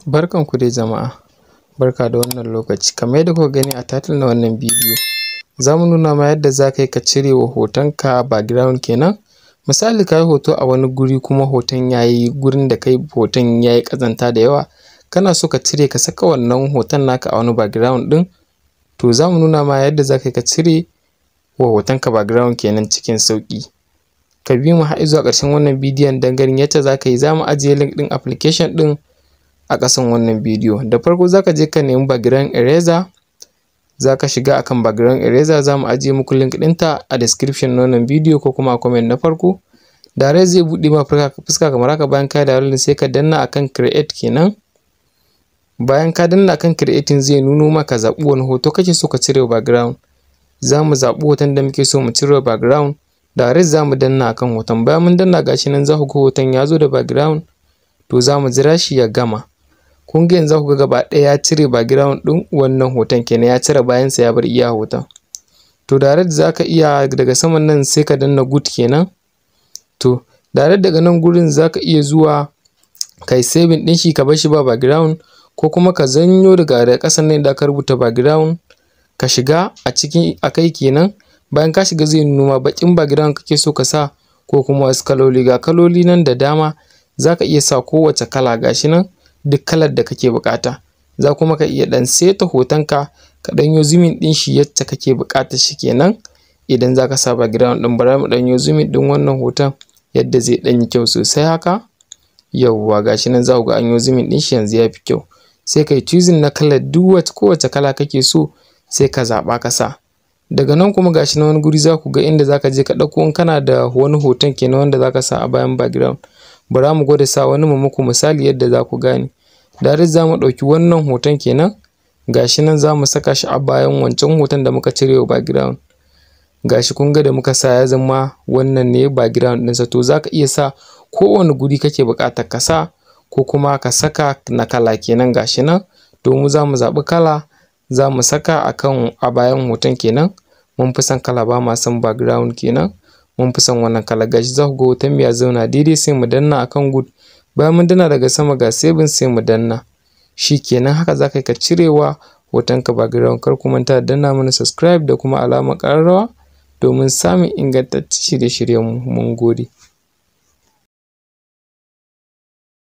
Barkanku dai jama'a, barka da wannan lokaci. Kamar yadda kuka gani a title na wannan bidiyo, za mu nuna ma yadda za ka yi ka cire wa hotonka background kenan. Misali ka yi hoto a wani guri kuma hoton ya yi gurin da kai hoton ya yi ƙazanta da yawa, kana so ka cire ka saka wannan hoton naka a wani background ɗin, to za mu nuna ma yadda za ka yi ka cire wa hotonka background kenan cikin sauƙi. Ka bi mu har zuwa ƙarshen wannan bidiyon don ganin yadda za ka yi. Za mu ajiye link ɗin application ɗin a ƙasan wannan bidiyo. Da farko za ka je ka nemi background eraser, za ka shiga akan background eraser, za mu ajiye muku link ɗinta a description na wannan bidiyo ko kuma a comment na farko. Direct zai buɗe ma fuska kamar haka. Bayan ka yi downloading sai ka danna akan create kenan. Bayan ka danna akan creating zai nuno maka zaɓi wani hoto kake so ka cire wa background. Za mu zaɓi hoton da muke so mu cire wa background. Direct za mu danna akan hoton. Bayan mun danna gashi nan za ku ga hoton ya zo da background, to za mu jira shi ya gama. Kun ga yanzu za ku ga gaba ɗaya ya cire background ɗin wannan hoton kenan, ya cire bayansa ya bar iya hoton. To direct za ka iya daga saman nan sai ka danna good kenan. To direct daga nan gurin za ka iya zuwa kai saving ɗin shi ka bar shi ba background, ko kuma ka zanyo daga ƙasan nan da aka rubuta background ka shiga a cikin akai kenan. Bayan ka shiga zai nuno ma baƙin background kake so ka sa ko kuma wasu kaloli. Ga kaloli nan da dama, za ka iya sa kowace kala gashi nan, duk kalar da kake buƙata. Za kuma ka iya ɗan seta hotonka ka ɗan yo zooming ɗin shi yacce kake buƙatar shi kenan. Idan za ka sa background ɗin, bari mu ɗan yo zooming ɗin wannan hoton yadda zai ɗan yi kyau sosai haka. Yawwa gashi nan za ku ga an yo zooming ɗin shi yanzu ya fi kyau. Sai kai choosing na kalar duk kowace kala kake so sai ka zaɓa ka sa. Daga nan kuma gashi nan wani guri za ku ga inda za ka je ka ɗauko in kana da wani hoton kenan wanda za ka sa a bayan background. Bara mu gwada sa wani mu muku misali yadda za ku gane. Direct za mu ɗauki wannan hoton kenan, gashi nan za mu saka shi a bayan wancan hoton da muka cire wa background. Gashi kun ga da muka sa ya zama wannan ne background ɗinsa. To za ka iya sa kowane guri kake buƙatar ka sa, ko kuma ka saka na kala kenan gashi nan. To mu za mu zaɓi kala, za mu saka a bayan hoton kenan. Mun fi son kala, ba ma son background kenan. Mun fi son wannan kala. Gashi za ku ga hoton ya zauna daidai, sai mu danna akan good. Bayan mun danna daga sama ga saving sai mu danna. Shi kenan, haka za ka yi ka cirewa hotonka background. Kar ku manta da danna mana subscribe da kuma alamar ƙararrawa domin samun ingantaccen shirye-shiryenmu. Mun gode.